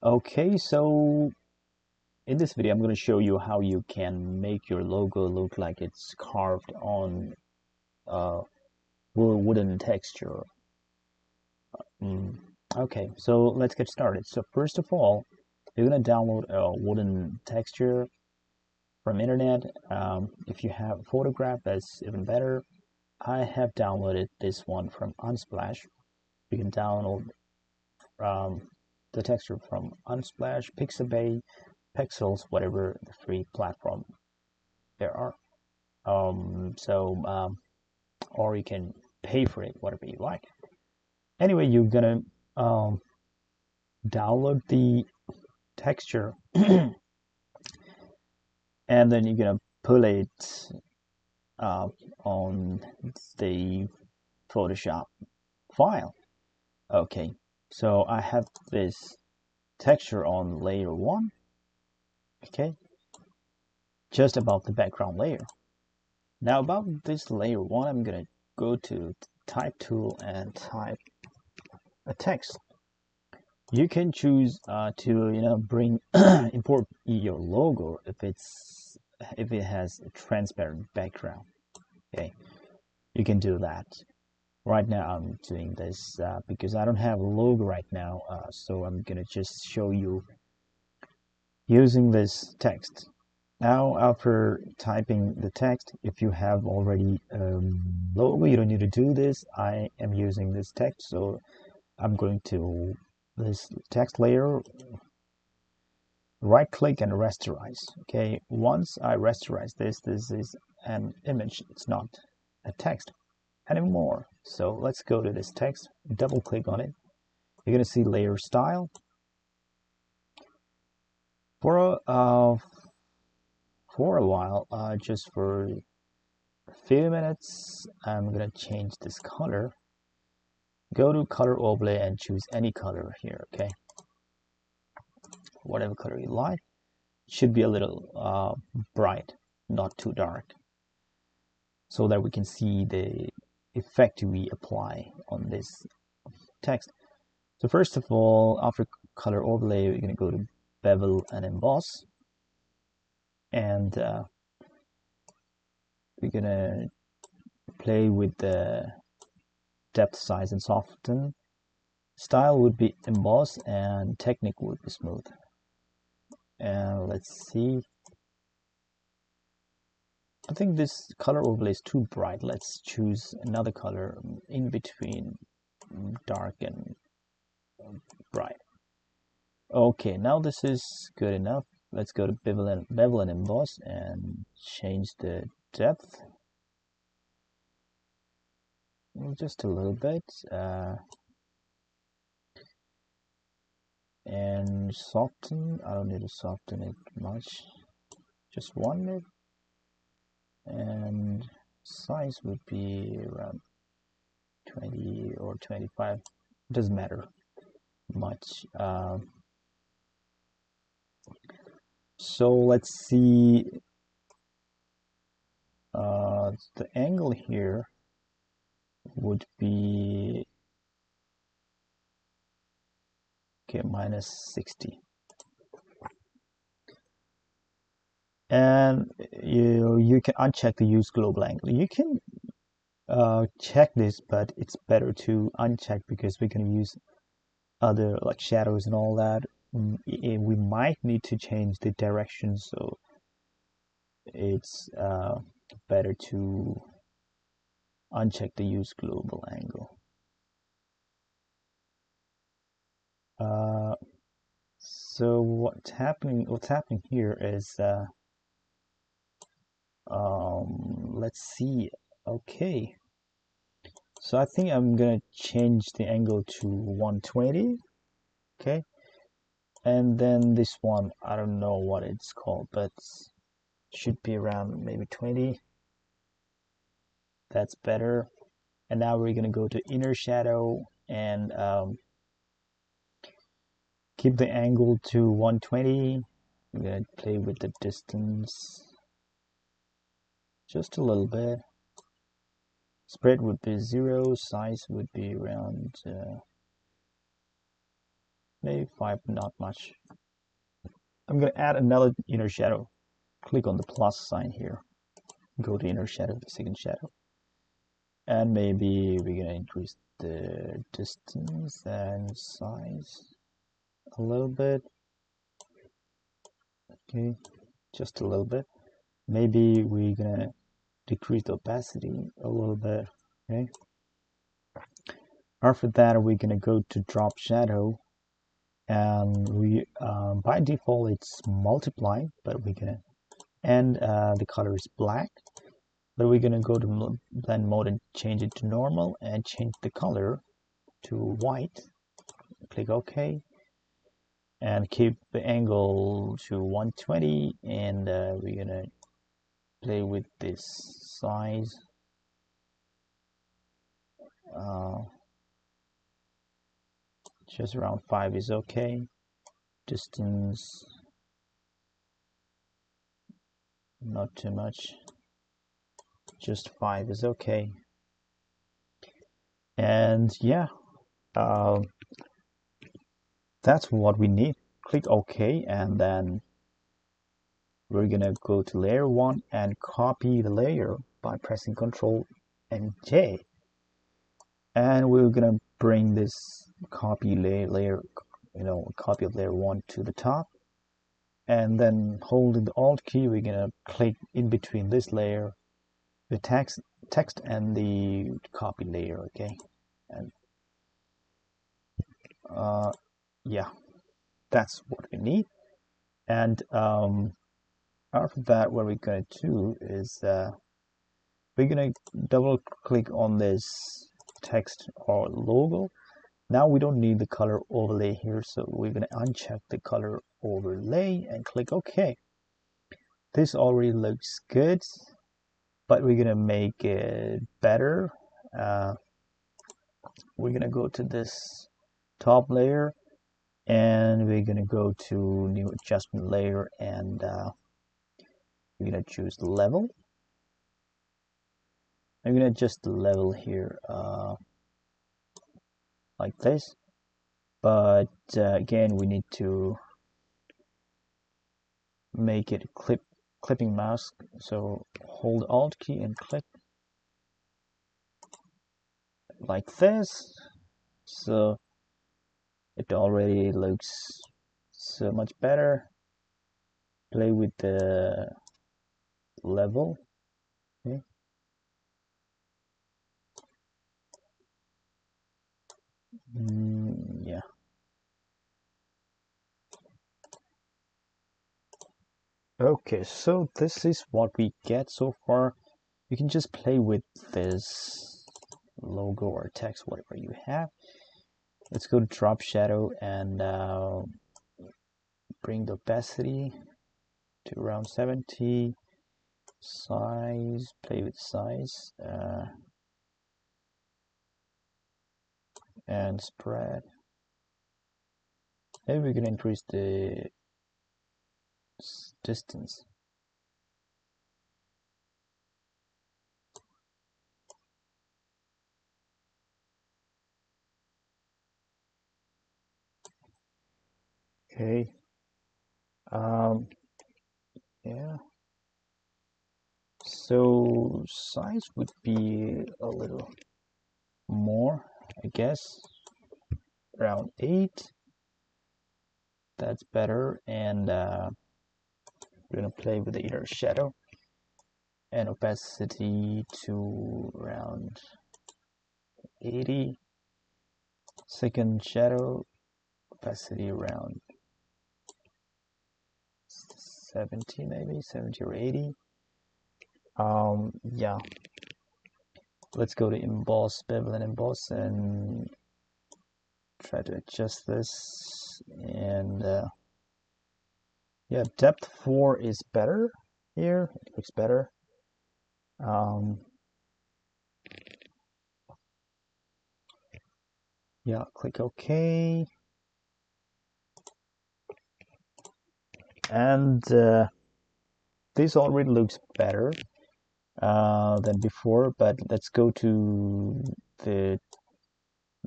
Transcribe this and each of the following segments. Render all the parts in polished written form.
Okay, so in this video I'm going to show you how you can make your logo look like it's carved on wooden texture. Okay, so let's get started. So first of all, you're going to download a wooden texture from internet. If you have a photograph, that's even better. I have downloaded this one from Unsplash. You can download the texture from Unsplash, Pixabay, Pixels, whatever the free platform there are. Or you can pay for it, whatever you like. Anyway, you're gonna download the texture and then you're gonna put it on the Photoshop file. Okay, so I have this texture on layer 1. Okay, just above the background layer. Now about this layer 1, I'm gonna go to type tool and type a text. You can choose to bring import your logo if it has a transparent background. Okay, you can do that. Right now I'm doing this because I don't have a logo right now, so I'm gonna just show you using this text. Now, after typing the text, if you have already logo, you don't need to do this. I am using this text, so I'm going to this text layer, right click and rasterize. Okay, once I rasterize this is an image, it's not a text anymore. So let's go to this text, double click on it. You're going to see layer style. For a while, just for a few minutes, I'm gonna change this color. Go to color overlay and choose any color here. Okay, whatever color you like. Should be a little bright, not too dark, so that we can see the effect we apply on this text. So first of all, after color overlay, we're gonna go to bevel and emboss, and we're gonna play with the depth, size, and soften. Style would be emboss and technique would be smooth. And let's see. I think this color overlay is too bright. Let's choose another color in between dark and bright. Okay, now this is good enough. Let's go to bevel and emboss and change the depth just a little bit. And soften, I don't need to soften it much, just 1 minute. And size would be around 20 or 25, doesn't matter much. So let's see, the angle here would be -60, and you can uncheck the use global angle. You can check this, but it's better to uncheck because we can use other like shadows and all that. We might need to change the direction, so it's better to uncheck the use global angle. So what's happening here is let's see. Okay, so I think I'm gonna change the angle to 120. Okay, and then this one, I don't know what it's called, but should be around maybe 20. That's better. And now we're gonna go to inner shadow and keep the angle to 120. I'm gonna play with the distance just a little bit. Spread would be 0, size would be around maybe 5, not much. I'm going to add another inner shadow. Click on the plus sign here. Go to inner shadow, the second shadow. And maybe we're going to increase the distance and size a little bit. Okay, just a little bit. Maybe we're going to decrease the opacity a little bit. Okay. After that, we're going to go to drop shadow. And we by default it's multiply, but we're gonna and the color is black, but we're gonna go to blend mode and change it to normal and change the color to white. Click OK and keep the angle to 120, and we're gonna play with this size. Just around 5 is okay. Distance not too much, just 5 is okay. And yeah, that's what we need. Click OK, and then we're gonna go to layer 1 and copy the layer by pressing Ctrl and J, and we're gonna bring this copy layer, copy of layer 1 to the top, and then holding the Alt key, we're gonna click in between this layer, the text and the copy layer. Okay, and yeah, that's what we need. And after that, what we're gonna do is we're gonna double click on this text or logo. Now we don't need the color overlay here, so we're gonna uncheck the color overlay and click OK. This already looks good, but we're gonna make it better. We're gonna go to this top layer, and we're gonna go to new adjustment layer, and we're gonna choose level. I'm gonna adjust the level here like this, but again we need to make it clipping mask, so hold Alt key and click like this, so it already looks so much better. Play with the level. Okay. Yeah. Okay, so this is what we get so far. You can just play with this logo or text, whatever you have. Let's go to drop shadow and bring the opacity to around 70. Size, play with size, and spread. Maybe we can increase the distance. Okay. Yeah. So size would be a little more, I guess, around 8. That's better. And we're gonna play with the inner shadow and opacity to around 80. Second shadow, opacity around 70, maybe 70 or 80. Yeah, let's go to emboss, bevel and emboss, and try to adjust this. And yeah, depth 4 is better here. It looks better. Yeah, click OK. And this already looks better than before, but let's go to the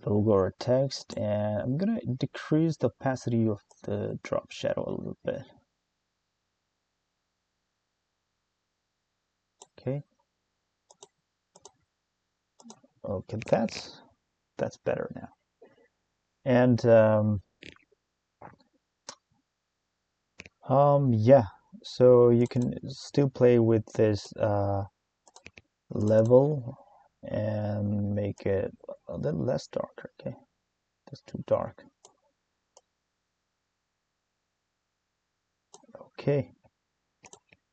logo or text, and I'm gonna decrease the opacity of the drop shadow a little bit. Okay. Okay, that's better now. And yeah, so you can still play with this level and make it a little less darker. Okay, that's too dark. Okay,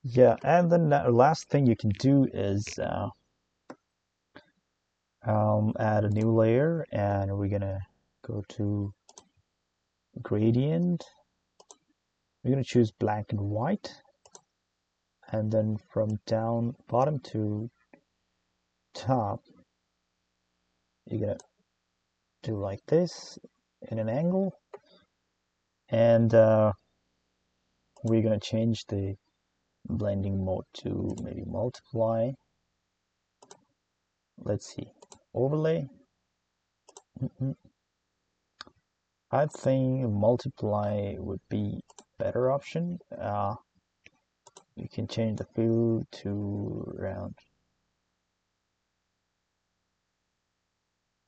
yeah, and then the last thing you can do is add a new layer, and we're gonna go to gradient. We're gonna choose black and white, and then from bottom to top, you're gonna do like this in an angle, and we're gonna change the blending mode to maybe multiply. Let's see, overlay. I think multiply would be better option. You can change the fill to around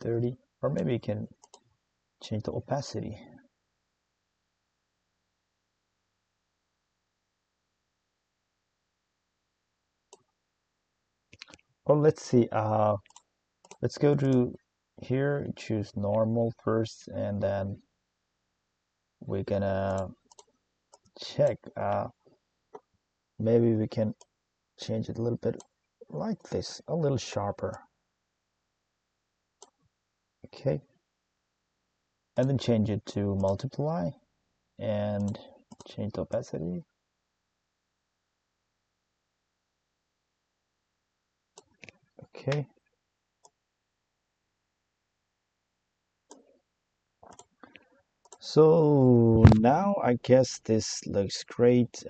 30, or maybe you can change the opacity. Or let's see, let's go to here, choose normal first, and then we're gonna check, maybe we can change it a little bit like this, a little sharper. Okay, and then change it to multiply and change the opacity. Okay, so now I guess this looks great.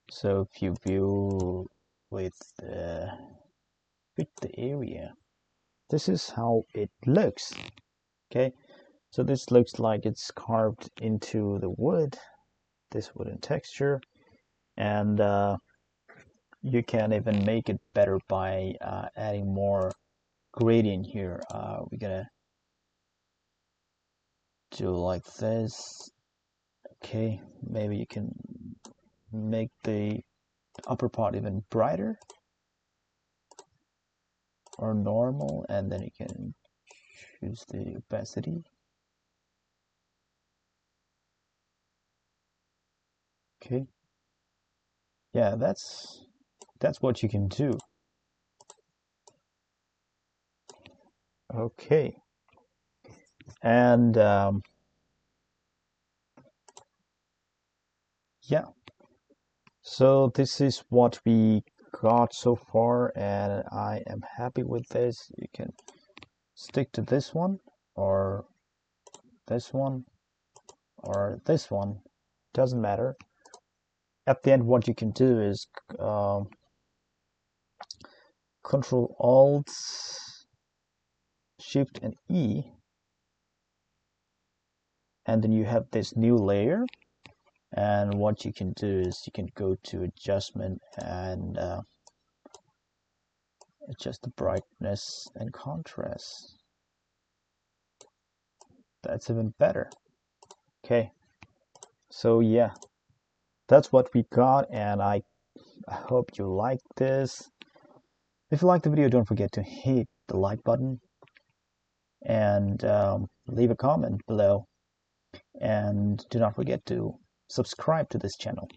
So if you view with the area, this is how it looks. Okay, so this looks like it's carved into the wood, this wooden texture, and you can even make it better by adding more gradient here. We're gonna do like this. Okay, maybe you can make the upper part even brighter or normal, and then you can choose the opacity. Okay, yeah, that's what you can do. Okay, and yeah, so this is what we got so far, and I am happy with this. You can stick to this one, or this one, or this one, doesn't matter. At the end, what you can do is Control Alt Shift and E, and then you have this new layer, and what you can do is you can go to adjustment and adjust the brightness and contrast. That's even better. Okay, so yeah, that's what we got, and I hope you like this. If you like the video, don't forget to hit the like button and leave a comment below, and do not forget to subscribe to this channel.